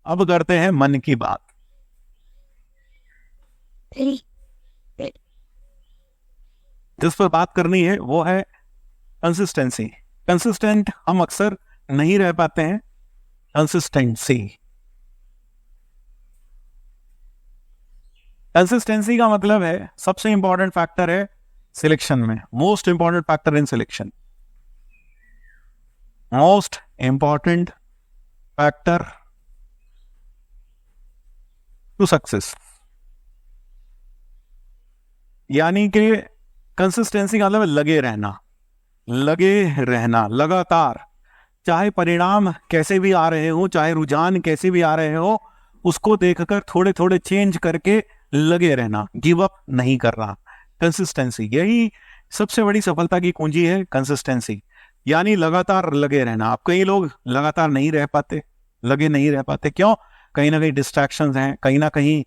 अब करते हैं मन की बात। जिस पर बात करनी है वो है कंसिस्टेंसी। कंसिस्टेंट हम अक्सर नहीं रह पाते हैं। कंसिस्टेंसी, कंसिस्टेंसी का मतलब है सबसे इंपॉर्टेंट फैक्टर है सिलेक्शन में, most important factor in selection, most important factor to success. यानी कि कंसिस्टेंसी का मतलब है लगे रहना, लगे रहना लगातार, चाहे परिणाम कैसे भी आ रहे हो, चाहे रुझान कैसे भी आ रहे हो, उसको देखकर थोड़े थोड़े चेंज करके लगे रहना, गिव अप नहीं करना। कंसिस्टेंसी, यही सबसे बड़ी सफलता की कुंजी है, कंसिस्टेंसी यानी लगातार लगे रहना। आप कई लोग लगातार नहीं रह पाते, लगे नहीं रह पाते, क्यों? कहीं ना कहीं डिस्ट्रैक्शंस हैं, कहीं ना कहीं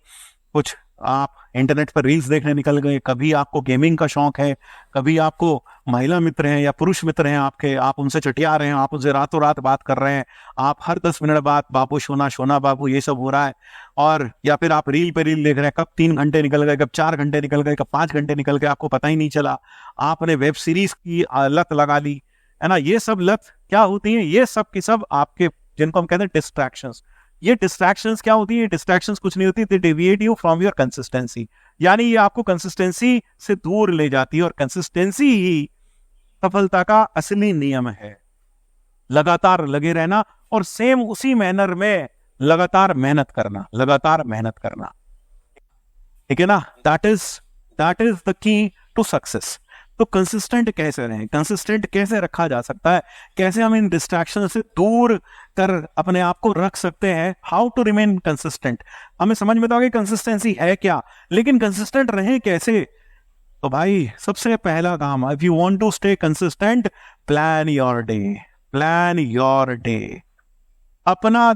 कुछ आप इंटरनेट पर रील्स देखने निकल गए, कभी आपको गेमिंग का शौक है, कभी आपको महिला मित्र हैं या पुरुष मित्र हैं आपके, आप उनसे चटिया रहे हैं, आप उनसे रातों रात बात कर रहे हैं, आप हर 10 मिनट बाद बाबू सोना सोना बाबू ये सब हो रहा है, और या फिर आप रील पे रील देख रहे हैं, कब 3 घंटे निकल गए, कब 4 घंटे निकल गए, कब 5 घंटे निकल गए, आपको पता ही नहीं चला। आपने वेब सीरीज की लत लगा ली है ना। ये सब लत क्या होती है? ये सब की सब आपके, जिनको हम कहते हैं डिस्ट्रैक्शंस, ये डिस्ट्रैक्शंस क्या होती है? डिस्ट्रैक्शंस कुछ नहीं होती, they deviate you from your consistency. यानी ये आपको कंसिस्टेंसी से दूर ले जाती है, और कंसिस्टेंसी ही सफलता का असली नियम है। लगातार लगे रहना और सेम उसी मैनर में लगातार मेहनत करना, लगातार मेहनत करना, ठीक है ना। That is the key to success. तो कंसिस्टेंट कैसे रहें, कंसिस्टेंट कैसे रखा जा सकता है, कैसे हम इन डिस्ट्रैक्शन से दूर कर अपने आप को रख सकते हैं, हाउ टू रिमेन कंसिस्टेंट। हमें समझ में तो आ गई कंसिस्टेंसी है क्या, लेकिन कंसिस्टेंट रहें कैसे? तो भाई सबसे पहला काम, if you want to stay consistent, plan your day, plan your day. अपना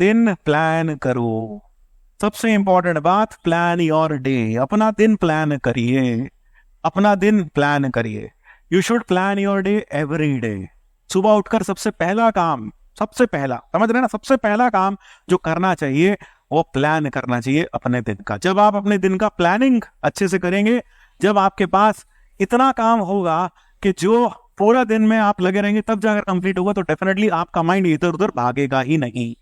दिन प्लान करो। सबसे इंपॉर्टेंट बात, प्लान योर डे, अपना दिन प्लान करिए, अपना दिन प्लान करिए। You should plan your day every day. सुबह उठकर सबसे पहला काम, सबसे पहला, समझ रहे ना, सबसे पहला काम जो करना चाहिए वो प्लान करना चाहिए अपने दिन का। जब आप अपने दिन का प्लानिंग अच्छे से करेंगे, जब आपके पास इतना काम होगा कि जो पूरा दिन में आप लगे रहेंगे, तब जाकर कंप्लीट होगा, तो डेफिनेटली आपका माइंड इधर उधर भागेगा ही नहीं।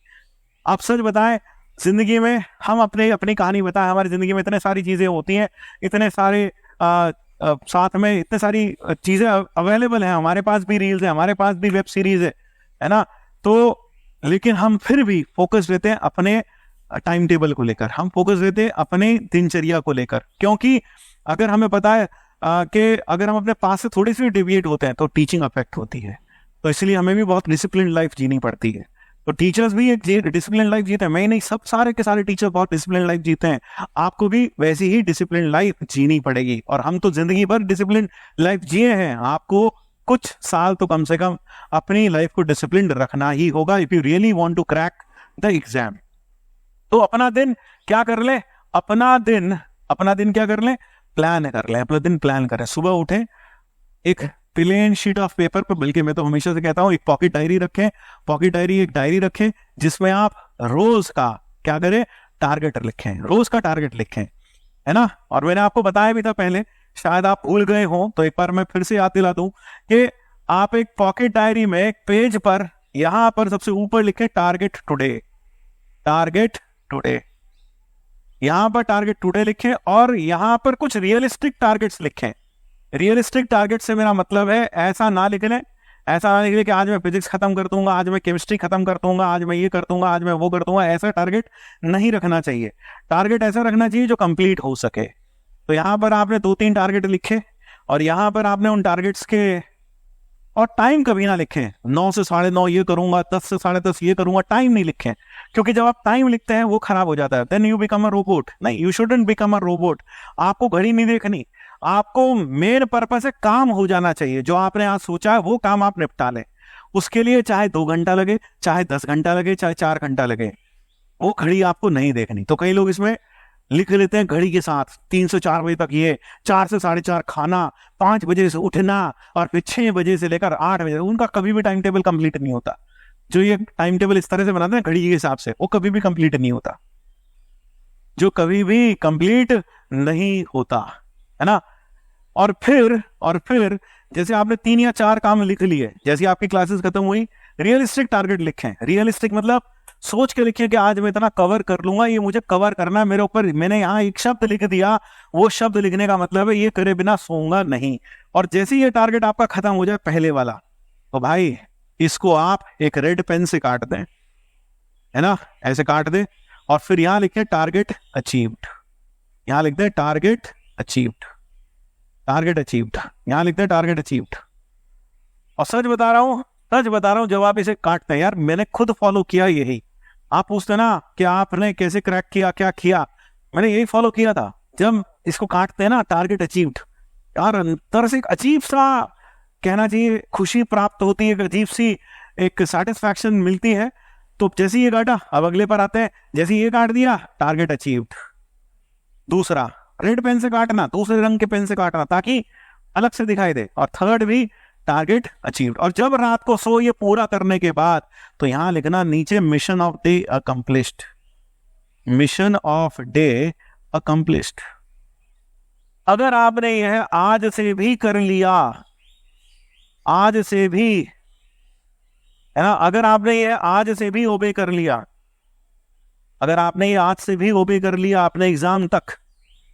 आप सच बताएं, जिंदगी में हम अपनी कहानी बताएं, हमारी जिंदगी में इतने सारी चीजें होती हैं, इतने सारे साथ में इतने सारी चीजें अवेलेबल हैं, हमारे पास भी रील्स है, हमारे पास भी वेब सीरीज है ना। तो लेकिन हम फिर भी फोकस रहते हैं अपने टाइम टेबल को लेकर, हम फोकस रहते हैं अपने दिनचर्या को लेकर, क्योंकि अगर हमें पता है कि अगर हम अपने पास से थोड़ी सी डिविएट होते हैं तो टीचिंग अफेक्ट होती है। तो इसलिए हमें भी बहुत डिसिप्लिन लाइफ जीनी पड़ती है। तो टीचर्स भी एक डिसिप्लिन लाइफ जीते हैं, मैं नहीं, सब सारे के सारे टीचर बहुत डिसिप्लिन लाइफ जीते हैं। आपको भी वैसी ही डिसिप्लिन लाइफ जीनी पड़ेगी, और हम तो जिंदगी भर डिसिप्लिन लाइफ जिए हैं। आपको कुछ साल तो कम से कम अपनी लाइफ को डिसिप्लिन रखना ही होगा, if you really want to crack the exam. तो अपना दिन क्या कर ले, अपना दिन क्या कर ले, प्लान कर ले, अपना दिन प्लान करें। सुबह उठे, एक प्लेन शीट ऑफ पेपर पर, बल्कि मैं तो हमेशा से कहता हूं एक पॉकेट डायरी रखें, पॉकेट डायरी एक डायरी रखें जिसमें आप रोज का क्या करें, टारगेट लिखें, रोज का टारगेट लिखें, है ना। और मैंने आपको बताया भी था पहले, शायद आप भूल गए हो, तो एक बार मैं फिर से याद दिला दूं कि आप एक पॉकेट डायरी में एक पेज पर यहां पर सबसे ऊपर लिखें टारगेट टुडे, टारगेट टुडे, यहां पर टारगेट टुडे लिखें, और यहां पर कुछ रियलिस्टिक टारगेट्स लिखें। रियलिस्टिक टारगेट से मेरा मतलब है ऐसा ना लिख लें कि आज मैं फिजिक्स खत्म कर दूंगा, आज मैं केमिस्ट्री खत्म कर दूंगा, आज मैं ये कर दूंगा, आज मैं वो कर दूंगा। ऐसा टारगेट नहीं रखना चाहिए। टारगेट ऐसा रखना चाहिए जो कंप्लीट हो सके। तो यहां पर आपने 2-3 टारगेट लिखे, और यहां पर आपने उन टारगेट्स के, और टाइम कभी ना लिखें, 9 से 9:30 ये करूंगा, 10 से 10:30 ये करूंगा, टाइम नहीं लिखें। क्योंकि जब आप टाइम लिखते हैं वो खराब हो जाता है, then you become a robot. नहीं, you shouldn't become a robot. आपको घड़ी नहीं देखनी, आपको मेन पर्पस है काम हो जाना चाहिए। जो आपने आज सोचा है वो काम आप निपटा लें। उसके लिए चाहे 2 घंटा लगे, चाहे 10 घंटा लगे, चाहे 4 घंटा लगे, वो घड़ी आपको नहीं देखनी। तो कई लोग इसमें लिख लेते हैं घड़ी के साथ 3 से 4 बजे तक ये, 4 से 4:30 खाना, 5 बजे से उठना, और फिर 6 बजे से लेकर 8 बजे, उनका कभी भी टाइम टेबल कंप्लीट नहीं होता। जो ये टाइम टेबल इस तरह से बनाते हैं घड़ी के हिसाब से, वो कभी भी कंप्लीट नहीं होता, जो कभी भी कंप्लीट नहीं होता, है ना। और फिर जैसे आपने 3 या 4 काम लिख लिए, जैसे आपकी क्लासेस खत्म हुई, रियलिस्टिक टारगेट लिखें। रियलिस्टिक मतलब सोच के लिखिए कि आज मैं इतना कवर कर लूंगा, ये मुझे कवर करना है मेरे ऊपर। मैंने यहाँ एक शब्द लिख दिया, वो शब्द लिखने का मतलब है ये करे बिना सोऊंगा नहीं। और जैसे ये टारगेट आपका खत्म हो जाए पहले वाला, तो भाई इसको आप एक रेड पेन से काट दें, है ना, ऐसे काट दें, और फिर यहां लिखें टारगेट अचीव्ड। यहां लिखते हैं टारगेट अचीव्ड, टारगेट अचीव्ड, यहां लिखते हैं टारगेट अचीव्ड। और सच बता रहा हूं, जब आप इसे काटते हैं, यार मैंने खुद फॉलो किया यही। आप पूछते ना कि आपने कैसे क्रैक किया, क्या किया, मैंने यही फॉलो किया था। जब इसको काटते हैं ना टारगेट अचीव्ड, यार अंदर से एक अजीब सा, कहना चाहिए, खुशी प्राप्त होती है, एक अजीब सी एक सेटिस्फैक्शन मिलती है। तो जैसे ये काटा, अब अगले पर आते हैं। जैसे ये काट दिया, टारगेट अचीव्ड। दूसरा, रेड पेन से काटना, दूसरे रंग के पेन से काटना ताकि अलग से दिखाई दे। और थर्ड भी टारगेट अचीव्ड। और जब रात को सो ये पूरा करने के बाद, तो यहां लिखना नीचे mission of day accomplished, mission of day accomplished. अगर आपने यह आज से भी कर लिया, आज से भी, है ना, अगर आपने ये आज से भी ओबे कर लिया, अगर आपने ये आज से भी ओबे कर लिया अपने एग्जाम तक,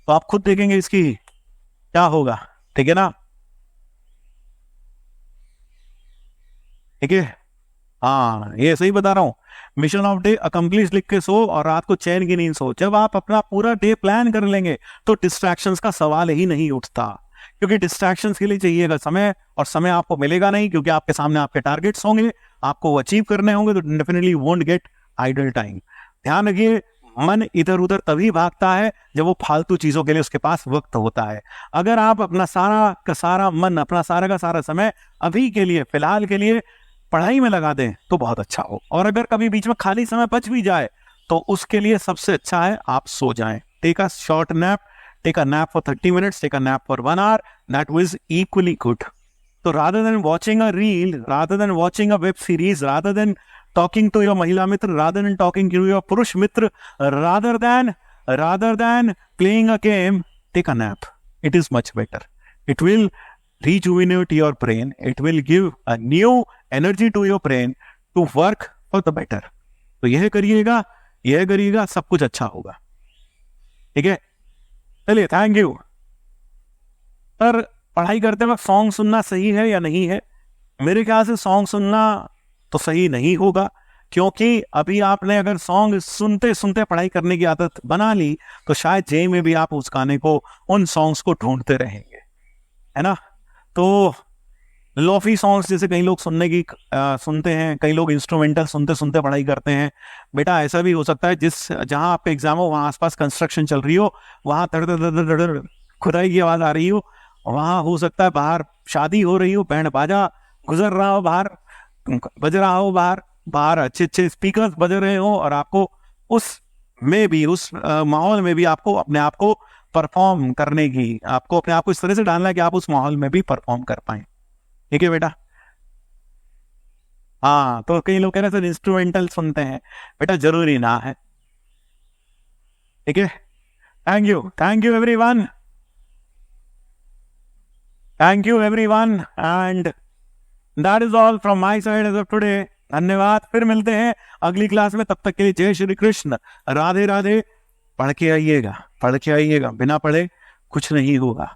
तो आप खुद देखेंगे इसकी क्या होगा। ठीक है ना, ठीक है, हाँ ये सही बता रहा हूं। मिशन ऑफ डे अकम्प्लिश लिख के सो, और रात को चैन की नींद सो। जब आप अपना पूरा डे प्लान कर लेंगे, तो डिस्ट्रैक्शंस का सवाल ही नहीं उठता, क्योंकि डिस्ट्रैक्शंस के लिए चाहिएगा समय, और समय आपको मिलेगा नहीं, क्योंकि आपके सामने आपके टारगेट्स होंगे, आपको वो अचीव करने होंगे। तो definitely won't get idle time. ध्यान रखिए, मन इधर उधर तभी भागता है जब वो फालतू चीजों के लिए उसके पास वक्त होता है। अगर आप अपना सारा का सारा मन, अपना सारा का सारा समय अभी के लिए, फिलहाल के लिए पढ़ाई में लगा दें, तो बहुत अच्छा हो। और अगर कभी बीच में खाली समय बच भी जाए, तो उसके लिए सबसे अच्छा है आप सो जाएं। Take a short nap, take a nap for 30 minutes, take a nap for 1 hour, that was equally good. तो rather than watching a reel, rather than watching a web series, rather than talking to your mahila mitra, rather than talking to your purush mitra, rather than playing a game, take a nap. It is much better. It will rejuvenate your brain. It will give a new energy to your brain to work for the better. तो यह करिएगा, सब कुछ अच्छा होगा। ठीक है, चलिए, थैंक यू। सर, पढ़ाई करते वक्त सॉन्ग सुनना सही है या नहीं है? मेरे ख्याल से सॉन्ग सुनना तो सही नहीं होगा, क्योंकि अभी आपने अगर सॉन्ग सुनते सुनते पढ़ाई करने की आदत बना ली, तो शायद जेई में भी आप उस गाने को, उन सॉन्ग्स को ढूंढते रहेंगे, है ना। तो लोफी सॉन्ग्स जैसे कई लोग सुनते हैं, कई लोग इंस्ट्रूमेंटल सुनते सुनते पढ़ाई करते हैं। बेटा ऐसा भी हो सकता है, जहां आपका एग्जाम हो, वहां आसपास कंस्ट्रक्शन चल रही हो, वहां धड़ खुदाई की आवाज आ रही हो, वहां हो सकता है बाहर शादी हो रही हो, बैंड बाजा गुजर रहा हो, बाहर बज रहा हो, बाहर अच्छे अच्छे स्पीकर्स बज रहे हो, और आपको उस माहौल में भी आपको अपने आप को परफॉर्म करने की, आपको अपने आप को इस तरह से डालना है कि आप उस माहौल में भी परफॉर्म कर पाए। ठीक है बेटा। हाँ, तो कई लोग कह रहे हैं सर इंस्ट्रूमेंटल सुनते हैं, बेटा जरूरी ना है। ठीक है, thank you everyone, and that is all from my side as of today. धन्यवाद, फिर मिलते हैं अगली क्लास में। तब तक के लिए जय श्री कृष्ण, राधे राधे। पढ़ के आइएगा, बिना पढ़े कुछ नहीं होगा।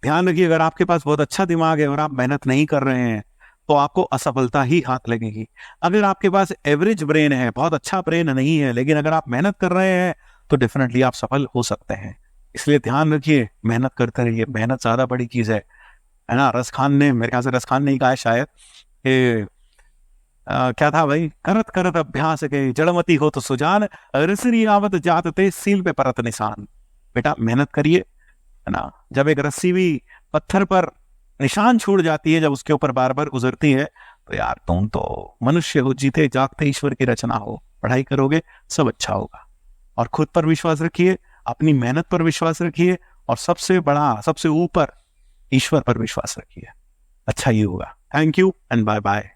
ध्यान रखिए, अगर आपके पास बहुत अच्छा दिमाग है और आप मेहनत नहीं कर रहे हैं, तो आपको असफलता ही हाथ लगेगी। अगर आपके पास एवरेज ब्रेन है, बहुत अच्छा ब्रेन नहीं है, लेकिन अगर आप मेहनत कर रहे हैं, तो डेफिनेटली आप सफल हो सकते हैं। इसलिए ध्यान रखिए, मेहनत करते रहिए, मेहनत ज्यादा बड़ी चीज है ना। मेरे ख्याल से रस खान ने ही कहा शायद कि क्या था भाई, करत करत अभ्यास के जड़मती हो तो सुजान, रसरी आवत जात ते सील पे परत निशान। बेटा मेहनत करिए, है ना। जब एक रस्सी भी पत्थर पर निशान छोड़ जाती है, जब उसके ऊपर बार बार गुजरती है, तो यार तुम तो मनुष्य हो, जीते जागते ईश्वर की रचना हो। पढ़ाई करोगे सब अच्छा होगा, और खुद पर विश्वास रखिए, अपनी मेहनत पर विश्वास रखिए, और सबसे बड़ा, सबसे ऊपर ईश्वर पर विश्वास रखिए। अच्छा ही होगा। Thank you and bye bye.